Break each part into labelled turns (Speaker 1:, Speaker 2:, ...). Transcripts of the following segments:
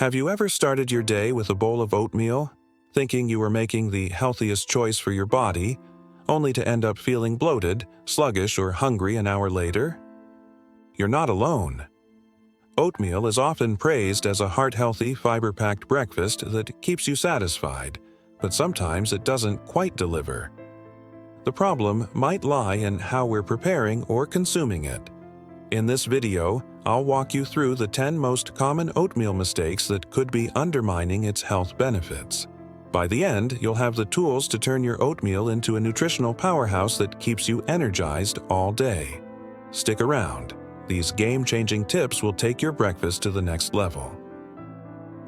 Speaker 1: Have you ever started your day with a bowl of oatmeal, thinking you were making the healthiest choice for your body, only to end up feeling bloated, sluggish, or hungry an hour later? You're not alone. Oatmeal is often praised as a heart-healthy, fiber-packed breakfast that keeps you satisfied, but sometimes it doesn't quite deliver. The problem might lie in how we're preparing or consuming it. In this video, I'll walk you through the 10 most common oatmeal mistakes that could be undermining its health benefits. By the end, you'll have the tools to turn your oatmeal into a nutritional powerhouse that keeps you energized all day. Stick around. These game-changing tips will take your breakfast to the next level.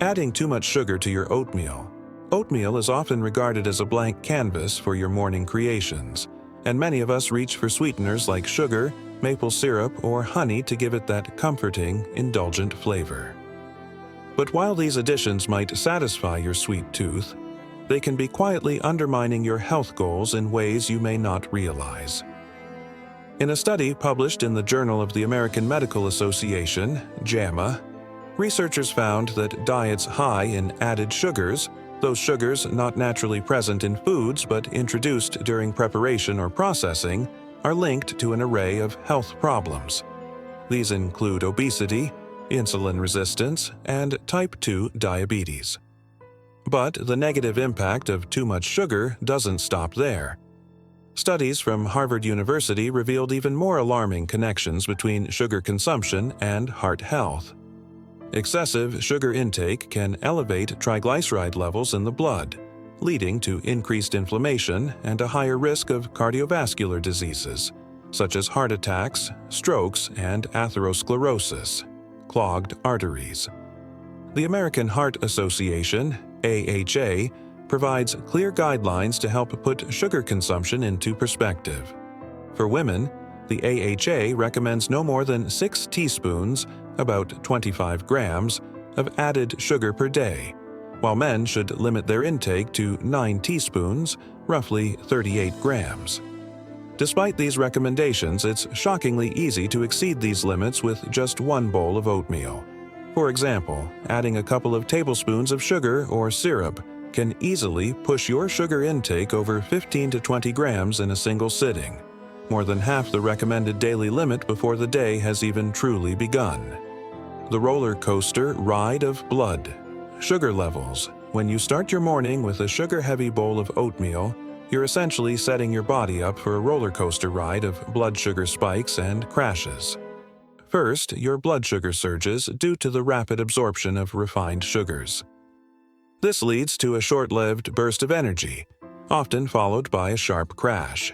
Speaker 1: Adding too much sugar to your oatmeal. Oatmeal is often regarded as a blank canvas for your morning creations, and many of us reach for sweeteners like sugar, maple syrup, or honey to give it that comforting, indulgent flavor. But while these additions might satisfy your sweet tooth, they can be quietly undermining your health goals in ways you may not realize. In a study published in the Journal of the American Medical Association, JAMA, researchers found that diets high in added sugars, those sugars not naturally present in foods but introduced during preparation or processing, are linked to an array of health problems. These include obesity, insulin resistance, and type 2 diabetes. But the negative impact of too much sugar doesn't stop there. Studies from Harvard University revealed even more alarming connections between sugar consumption and heart health. Excessive sugar intake can elevate triglyceride levels in the blood, leading to increased inflammation and a higher risk of cardiovascular diseases, such as heart attacks, strokes, and atherosclerosis, clogged arteries. The American Heart Association, AHA, provides clear guidelines to help put sugar consumption into perspective. For women, the AHA recommends no more than 6 teaspoons, about 25 grams, of added sugar per day, while men should limit their intake to 9 teaspoons, roughly 38 grams. Despite these recommendations, it's shockingly easy to exceed these limits with just one bowl of oatmeal. For example, adding a couple of tablespoons of sugar or syrup can easily push your sugar intake over 15 to 20 grams in a single sitting, more than half the recommended daily limit before the day has even truly begun. The roller coaster ride of blood. Sugar levels. When you start your morning with a sugar-heavy bowl of oatmeal, you're essentially setting your body up for a roller coaster ride of blood sugar spikes and crashes. First, your blood sugar surges due to the rapid absorption of refined sugars. This leads to a short-lived burst of energy, often followed by a sharp crash.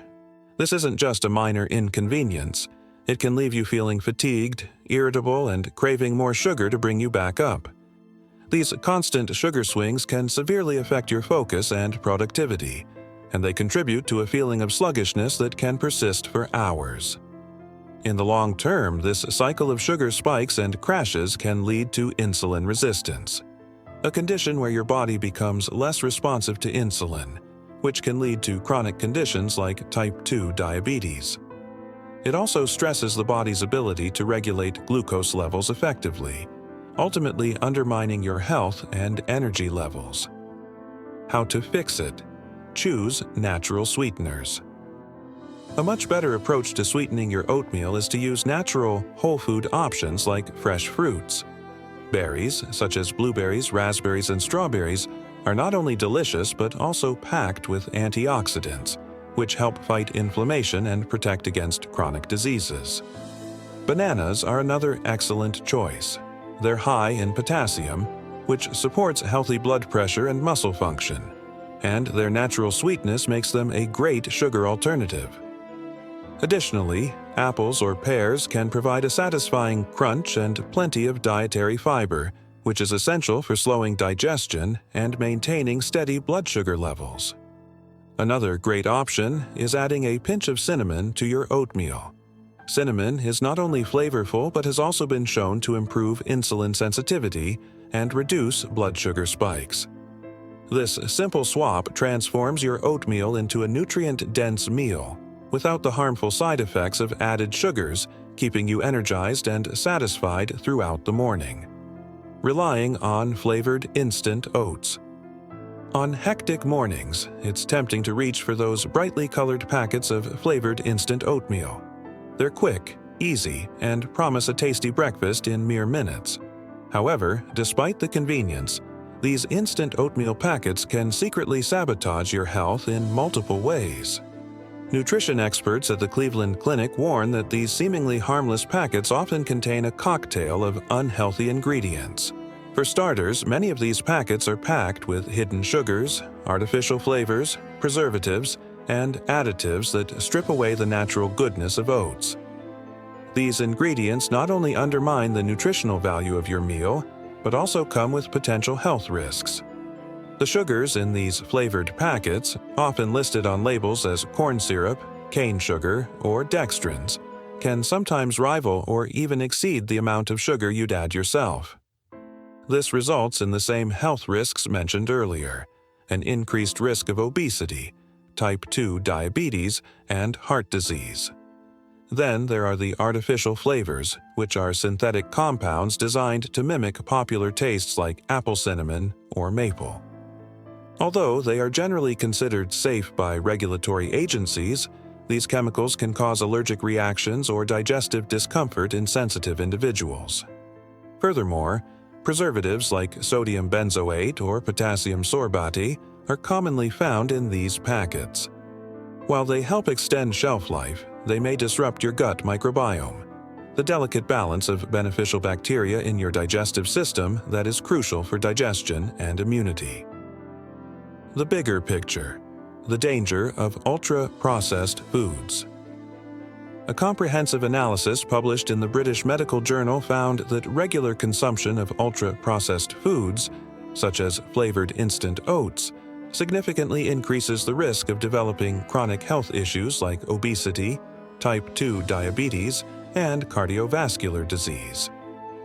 Speaker 1: This isn't just a minor inconvenience. It can leave you feeling fatigued, irritable, and craving more sugar to bring you back up. These constant sugar swings can severely affect your focus and productivity, and they contribute to a feeling of sluggishness that can persist for hours. In the long term, this cycle of sugar spikes and crashes can lead to insulin resistance, a condition where your body becomes less responsive to insulin, which can lead to chronic conditions like type 2 diabetes. It also stresses the body's ability to regulate glucose levels effectively, ultimately undermining your health and energy levels. How to fix it? Choose natural sweeteners. A much better approach to sweetening your oatmeal is to use natural, whole food options like fresh fruits. Berries, such as blueberries, raspberries, and strawberries, are not only delicious but also packed with antioxidants, which help fight inflammation and protect against chronic diseases. Bananas are another excellent choice. They're high in potassium, which supports healthy blood pressure and muscle function, and their natural sweetness makes them a great sugar alternative. Additionally, apples or pears can provide a satisfying crunch and plenty of dietary fiber, which is essential for slowing digestion and maintaining steady blood sugar levels. Another great option is adding a pinch of cinnamon to your oatmeal. Cinnamon is not only flavorful but has also been shown to improve insulin sensitivity and reduce blood sugar spikes. This simple swap transforms your oatmeal into a nutrient-dense meal without the harmful side effects of added sugars, keeping you energized and satisfied throughout the morning. relying on flavored instant oats. On hectic mornings, it's tempting to reach for those brightly colored packets of flavored instant oatmeal. They're quick, easy, and promise a tasty breakfast in mere minutes. However, despite the convenience, these instant oatmeal packets can secretly sabotage your health in multiple ways. Nutrition experts at the Cleveland Clinic warn that these seemingly harmless packets often contain a cocktail of unhealthy ingredients. For starters, many of these packets are packed with hidden sugars, artificial flavors, preservatives, and additives that strip away the natural goodness of oats. These ingredients not only undermine the nutritional value of your meal, but also come with potential health risks. The sugars in these flavored packets, often listed on labels as corn syrup, cane sugar, or dextrins, can sometimes rival or even exceed the amount of sugar you'd add yourself. This results in the same health risks mentioned earlier: an increased risk of obesity, type 2 diabetes, and heart disease. Then there are the artificial flavors, which are synthetic compounds designed to mimic popular tastes like apple cinnamon or maple. Although they are generally considered safe by regulatory agencies, these chemicals can cause allergic reactions or digestive discomfort in sensitive individuals. Furthermore, preservatives like sodium benzoate or potassium sorbate are commonly found in these packets. While they help extend shelf life, they may disrupt your gut microbiome, the delicate balance of beneficial bacteria in your digestive system that is crucial for digestion and immunity. The bigger picture: the danger of ultra-processed foods. A comprehensive analysis published in the British Medical Journal found that regular consumption of ultra-processed foods, such as flavored instant oats, significantly increases the risk of developing chronic health issues like obesity, type 2 diabetes, and cardiovascular disease.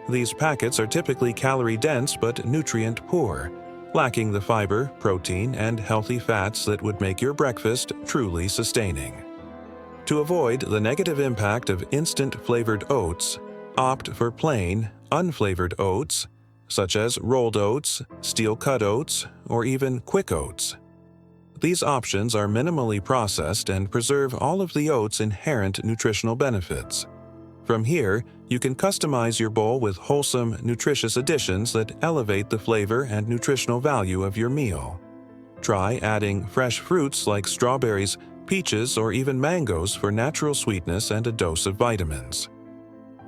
Speaker 1: These packets are typically calorie-dense but nutrient-poor, lacking the fiber, protein, and healthy fats that would make your breakfast truly sustaining. To avoid the negative impact of instant flavored oats, opt for plain, unflavored oats, such as rolled oats, steel-cut oats, or even quick oats. These options are minimally processed and preserve all of the oats' inherent nutritional benefits. From here, you can customize your bowl with wholesome, nutritious additions that elevate the flavor and nutritional value of your meal. Try adding fresh fruits like strawberries, peaches, or even mangoes for natural sweetness and a dose of vitamins.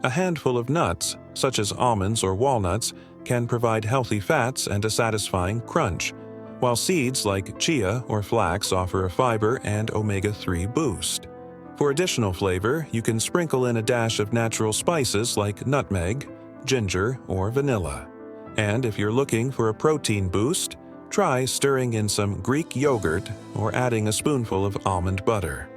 Speaker 1: A handful of nuts, such as almonds or walnuts, can provide healthy fats and a satisfying crunch, while seeds like chia or flax offer a fiber and omega-3 boost. For additional flavor, you can sprinkle in a dash of natural spices like nutmeg, ginger, or vanilla. And if you're looking for a protein boost, try stirring in some Greek yogurt or adding a spoonful of almond butter.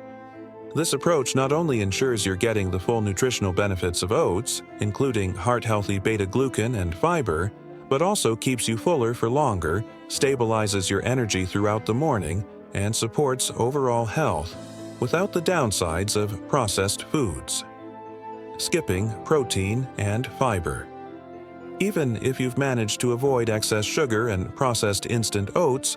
Speaker 1: This approach not only ensures you're getting the full nutritional benefits of oats, including heart-healthy beta-glucan and fiber, but also keeps you fuller for longer, stabilizes your energy throughout the morning, and supports overall health without the downsides of processed foods. Skipping protein and fiber. Even if you've managed to avoid excess sugar and processed instant oats,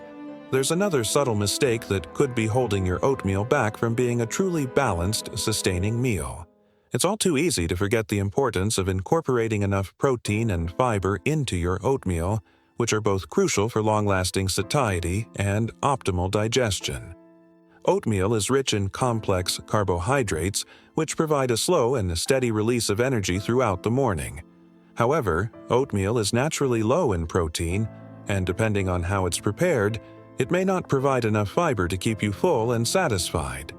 Speaker 1: there's another subtle mistake that could be holding your oatmeal back from being a truly balanced, sustaining meal. It's all too easy to forget the importance of incorporating enough protein and fiber into your oatmeal, which are both crucial for long-lasting satiety and optimal digestion. Oatmeal is rich in complex carbohydrates, which provide a slow and steady release of energy throughout the morning. However, oatmeal is naturally low in protein, and depending on how it's prepared, it may not provide enough fiber to keep you full and satisfied.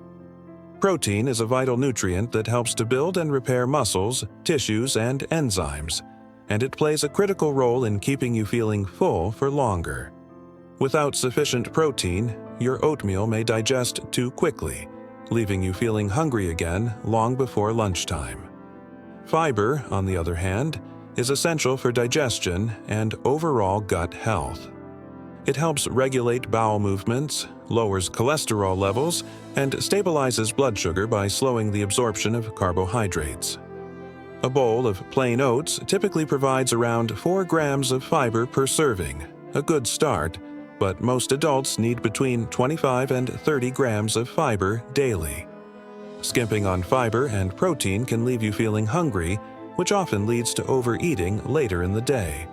Speaker 1: Protein is a vital nutrient that helps to build and repair muscles, tissues, and enzymes, and it plays a critical role in keeping you feeling full for longer. Without sufficient protein, your oatmeal may digest too quickly, leaving you feeling hungry again long before lunchtime. Fiber, on the other hand, is essential for digestion and overall gut health. It helps regulate bowel movements, lowers cholesterol levels, and stabilizes blood sugar by slowing the absorption of carbohydrates. A bowl of plain oats typically provides around 4 grams of fiber per serving, a good start, but most adults need between 25 and 30 grams of fiber daily. Skimping on fiber and protein can leave you feeling hungry, which often leads to overeating later in the day.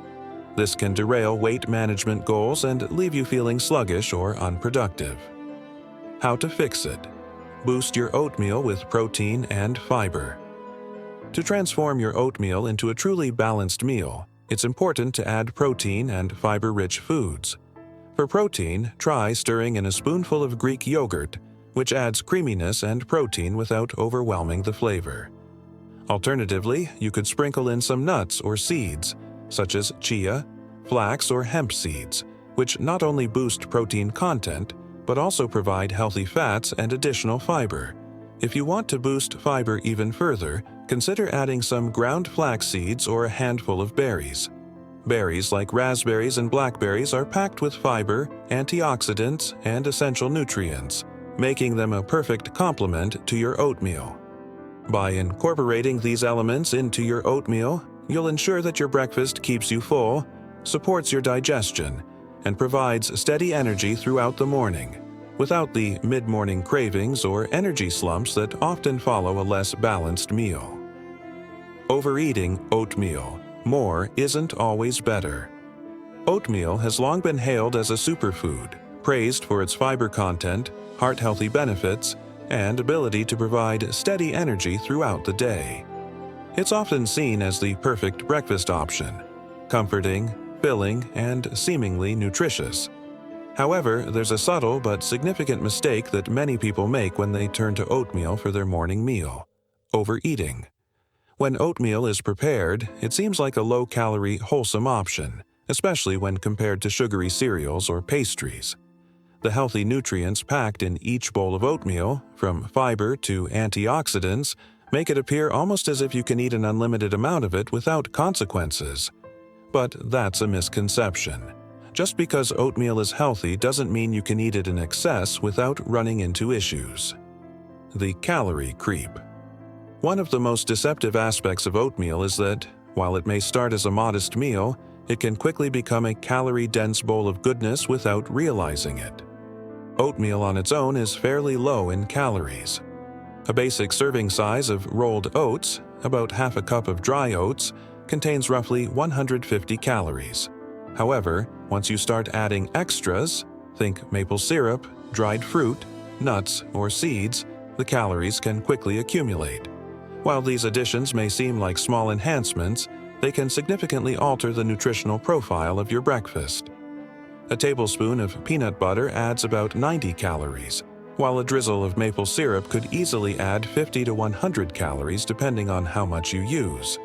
Speaker 1: This can derail weight management goals and leave you feeling sluggish or unproductive. How to fix it? Boost your oatmeal with protein and fiber. To transform your oatmeal into a truly balanced meal, it's important to add protein and fiber-rich foods. For protein, try stirring in a spoonful of Greek yogurt, which adds creaminess and protein without overwhelming the flavor. Alternatively, you could sprinkle in some nuts or seeds, such as chia, flax, or hemp seeds, which not only boost protein content, but also provide healthy fats and additional fiber. If you want to boost fiber even further, consider adding some ground flax seeds or a handful of berries. Berries like raspberries and blackberries are packed with fiber, antioxidants, and essential nutrients, making them a perfect complement to your oatmeal. By incorporating these elements into your oatmeal, you'll ensure that your breakfast keeps you full, supports your digestion, and provides steady energy throughout the morning, without the mid-morning cravings or energy slumps that often follow a less balanced meal. Overeating oatmeal. More isn't always better. Oatmeal has long been hailed as a superfood, praised for its fiber content, heart-healthy benefits, and ability to provide steady energy throughout the day. It's often seen as the perfect breakfast option, comforting, filling, and seemingly nutritious. However, there's a subtle but significant mistake that many people make when they turn to oatmeal for their morning meal: overeating. When oatmeal is prepared, it seems like a low-calorie, wholesome option, especially when compared to sugary cereals or pastries. The healthy nutrients packed in each bowl of oatmeal, from fiber to antioxidants, make it appear almost as if you can eat an unlimited amount of it without consequences. But that's a misconception. Just because oatmeal is healthy doesn't mean you can eat it in excess without running into issues. The calorie creep. One of the most deceptive aspects of oatmeal is that, while it may start as a modest meal, it can quickly become a calorie-dense bowl of goodness without realizing it. Oatmeal on its own is fairly low in calories. A basic serving size of rolled oats, about half a cup of dry oats, contains roughly 150 calories. However, once you start adding extras, think maple syrup, dried fruit, nuts, or seeds, the calories can quickly accumulate. While these additions may seem like small enhancements, they can significantly alter the nutritional profile of your breakfast. A tablespoon of peanut butter adds about 90 calories, while a drizzle of maple syrup could easily add 50 to 100 calories depending on how much you use.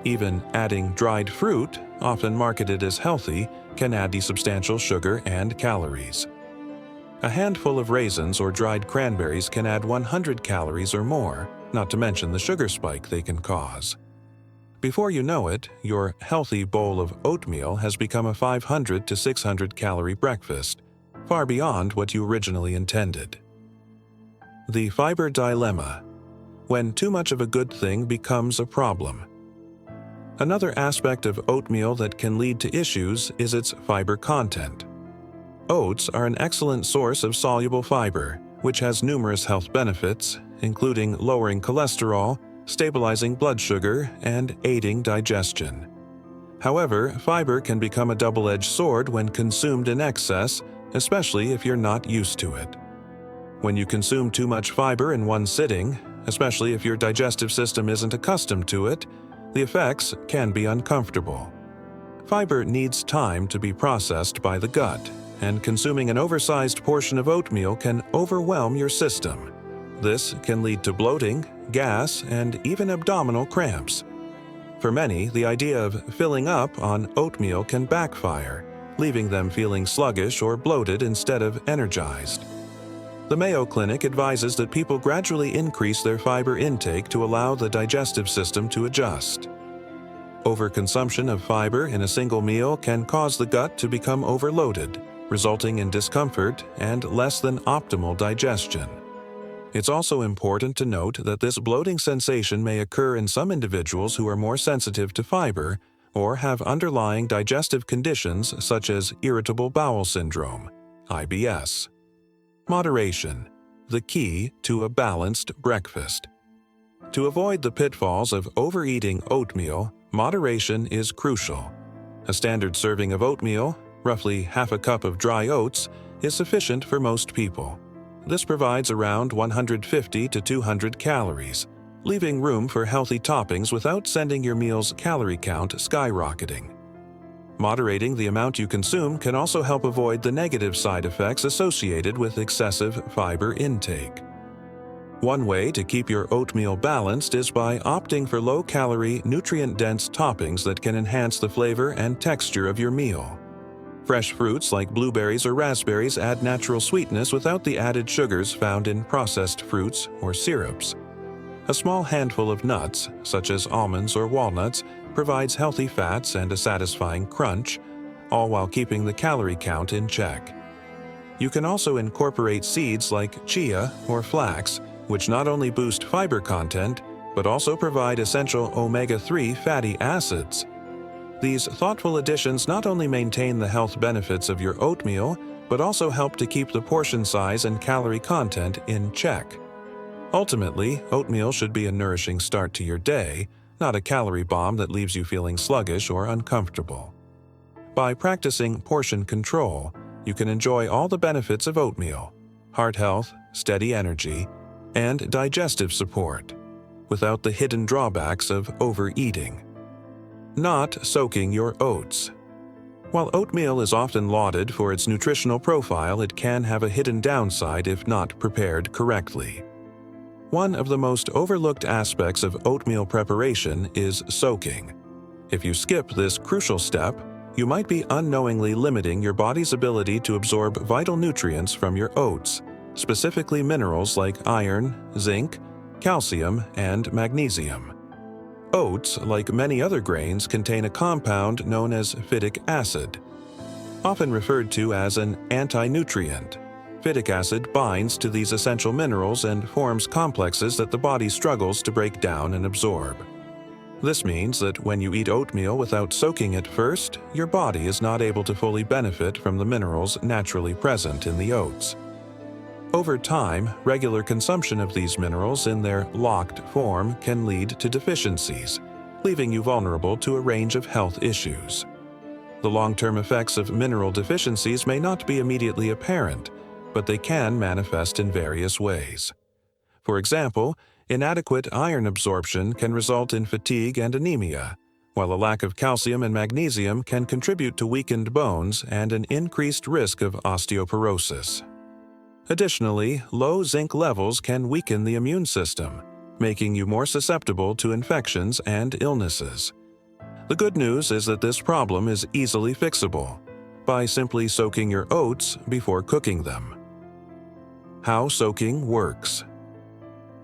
Speaker 1: Even adding dried fruit, often marketed as healthy, can add the substantial sugar and calories. A handful of raisins or dried cranberries can add 100 calories or more, not to mention the sugar spike they can cause. Before you know it, your healthy bowl of oatmeal has become a 500 to 600 calorie breakfast, far beyond what you originally intended. The fiber dilemma: when too much of a good thing becomes a problem. Another aspect of oatmeal that can lead to issues is its fiber content. Oats are an excellent source of soluble fiber, which has numerous health benefits, including lowering cholesterol, stabilizing blood sugar, and aiding digestion. However, fiber can become a double-edged sword when consumed in excess, especially if you're not used to it. When you consume too much fiber in one sitting, especially if your digestive system isn't accustomed to it, the effects can be uncomfortable. Fiber needs time to be processed by the gut, and consuming an oversized portion of oatmeal can overwhelm your system. This can lead to bloating, gas, and even abdominal cramps. For many, the idea of filling up on oatmeal can backfire, leaving them feeling sluggish or bloated instead of energized. The Mayo Clinic advises that people gradually increase their fiber intake to allow the digestive system to adjust. Overconsumption of fiber in a single meal can cause the gut to become overloaded, resulting in discomfort and less than optimal digestion. It's also important to note that this bloating sensation may occur in some individuals who are more sensitive to fiber or have underlying digestive conditions such as irritable bowel syndrome, IBS. Moderation, the key to a balanced breakfast. To avoid the pitfalls of overeating oatmeal, moderation is crucial. A standard serving of oatmeal, roughly half a cup of dry oats, is sufficient for most people. This provides around 150 to 200 calories, leaving room for healthy toppings without sending your meal's calorie count skyrocketing. Moderating the amount you consume can also help avoid the negative side effects associated with excessive fiber intake. One way to keep your oatmeal balanced is by opting for low-calorie, nutrient-dense toppings that can enhance the flavor and texture of your meal. Fresh fruits like blueberries or raspberries add natural sweetness without the added sugars found in processed fruits or syrups. A small handful of nuts, such as almonds or walnuts, provides healthy fats and a satisfying crunch, all while keeping the calorie count in check. You can also incorporate seeds like chia or flax, which not only boost fiber content, but also provide essential omega-3 fatty acids. These thoughtful additions not only maintain the health benefits of your oatmeal, but also help to keep the portion size and calorie content in check. Ultimately, oatmeal should be a nourishing start to your day, not a calorie bomb that leaves you feeling sluggish or uncomfortable. By practicing portion control, you can enjoy all the benefits of oatmeal: heart health, steady energy, and digestive support, without the hidden drawbacks of overeating. Not soaking your oats. While oatmeal is often lauded for its nutritional profile, it can have a hidden downside if not prepared correctly. One of the most overlooked aspects of oatmeal preparation is soaking. If you skip this crucial step, you might be unknowingly limiting your body's ability to absorb vital nutrients from your oats, specifically minerals like iron, zinc, calcium, and magnesium. Oats, like many other grains, contain a compound known as phytic acid. Often referred to as an anti-nutrient, phytic acid binds to these essential minerals and forms complexes that the body struggles to break down and absorb. This means that when you eat oatmeal without soaking it first, your body is not able to fully benefit from the minerals naturally present in the oats. Over time, regular consumption of these minerals in their locked form can lead to deficiencies, leaving you vulnerable to a range of health issues. The long-term effects of mineral deficiencies may not be immediately apparent, but they can manifest in various ways. For example, inadequate iron absorption can result in fatigue and anemia, while a lack of calcium and magnesium can contribute to weakened bones and an increased risk of osteoporosis. Additionally, low zinc levels can weaken the immune system, making you more susceptible to infections and illnesses. The good news is that this problem is easily fixable by simply soaking your oats before cooking them. How soaking works.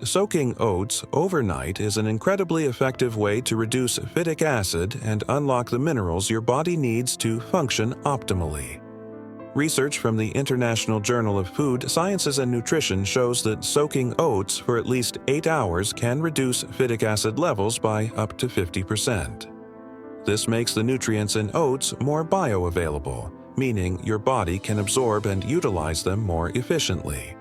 Speaker 1: Soaking oats overnight is an incredibly effective way to reduce phytic acid and unlock the minerals your body needs to function optimally. Research from the International Journal of Food Sciences and Nutrition shows that soaking oats for at least 8 hours can reduce phytic acid levels by up to 50%. This makes the nutrients in oats more bioavailable, meaning your body can absorb and utilize them more efficiently.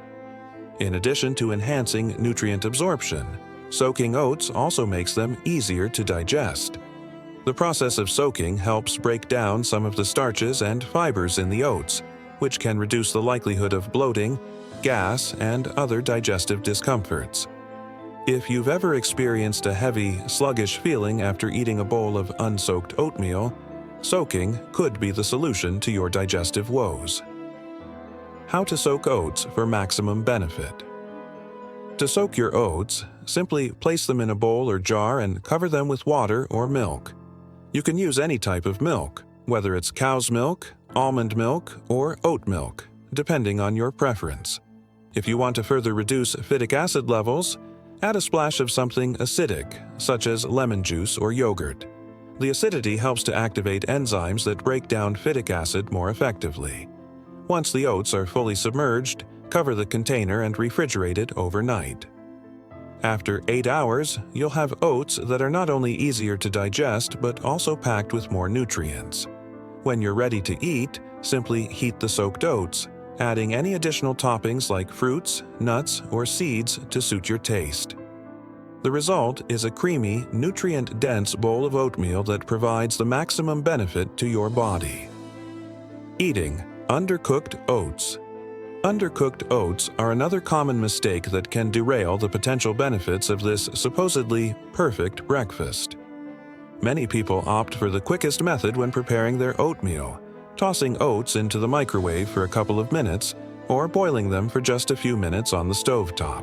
Speaker 1: In addition to enhancing nutrient absorption, soaking oats also makes them easier to digest. The process of soaking helps break down some of the starches and fibers in the oats, which can reduce the likelihood of bloating, gas, and other digestive discomforts. If you've ever experienced a heavy, sluggish feeling after eating a bowl of unsoaked oatmeal, soaking could be the solution to your digestive woes. How to soak oats for maximum benefit. To soak your oats, simply place them in a bowl or jar and cover them with water or milk. You can use any type of milk, whether it's cow's milk, almond milk, or oat milk, depending on your preference. If you want to further reduce phytic acid levels, add a splash of something acidic, such as lemon juice or yogurt. The acidity helps to activate enzymes that break down phytic acid more effectively. Once the oats are fully submerged, Cover the container and refrigerate it overnight. After 8 hours, you'll have oats that are not only easier to digest but also packed with more nutrients. When you're ready to eat, simply heat the soaked oats, adding any additional toppings like fruits, nuts, or seeds to suit your taste. The result is a creamy, nutrient-dense bowl of oatmeal that provides the maximum benefit to your body. Eating undercooked oats. Undercooked oats are another common mistake that can derail the potential benefits of this supposedly perfect breakfast. Many people opt for the quickest method when preparing their oatmeal, tossing oats into the microwave for a couple of minutes or boiling them for just a few minutes on the stovetop.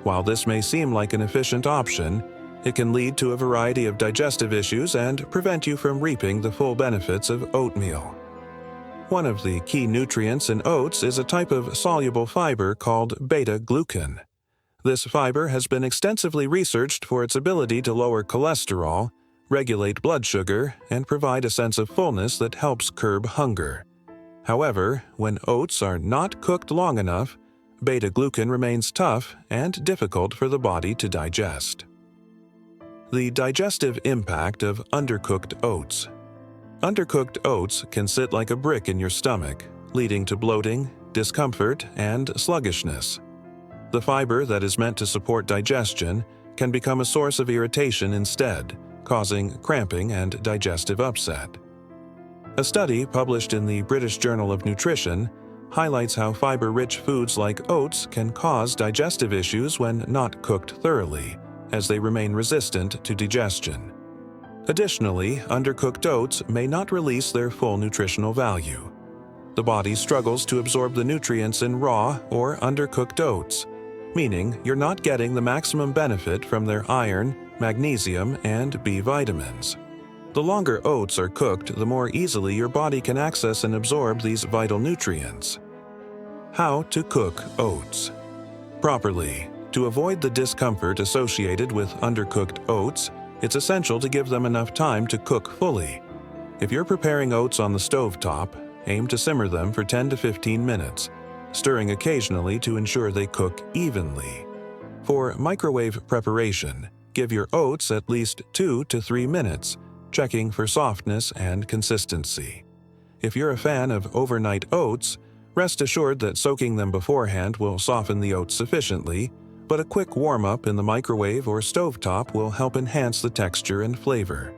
Speaker 1: While this may seem like an efficient option, it can lead to a variety of digestive issues and prevent you from reaping the full benefits of oatmeal. One of the key nutrients in oats is a type of soluble fiber called beta-glucan. This fiber has been extensively researched for its ability to lower cholesterol, regulate blood sugar, and provide a sense of fullness that helps curb hunger. However, when oats are not cooked long enough, beta-glucan remains tough and difficult for the body to digest. The digestive impact of undercooked oats. Undercooked oats can sit like a brick in your stomach, leading to bloating, discomfort, and sluggishness. The fiber that is meant to support digestion can become a source of irritation instead, causing cramping and digestive upset. A study published in the British Journal of Nutrition highlights how fiber-rich foods like oats can cause digestive issues when not cooked thoroughly, as they remain resistant to digestion. Additionally, undercooked oats may not release their full nutritional value. The body struggles to absorb the nutrients in raw or undercooked oats, meaning you're not getting the maximum benefit from their iron, magnesium, and B vitamins. The longer oats are cooked, the more easily your body can access and absorb these vital nutrients. How to cook oats properly. To avoid the discomfort associated with undercooked oats, it's essential to give them enough time to cook fully. If you're preparing oats on the stovetop, aim to simmer them for 10 to 15 minutes, stirring occasionally to ensure they cook evenly. For microwave preparation, give your oats at least 2 to 3 minutes, checking for softness and consistency. If you're a fan of overnight oats, rest assured that soaking them beforehand will soften the oats sufficiently, but a quick warm-up in the microwave or stovetop will help enhance the texture and flavor.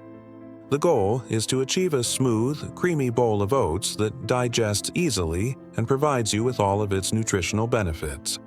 Speaker 1: The goal is to achieve a smooth, creamy bowl of oats that digests easily and provides you with all of its nutritional benefits.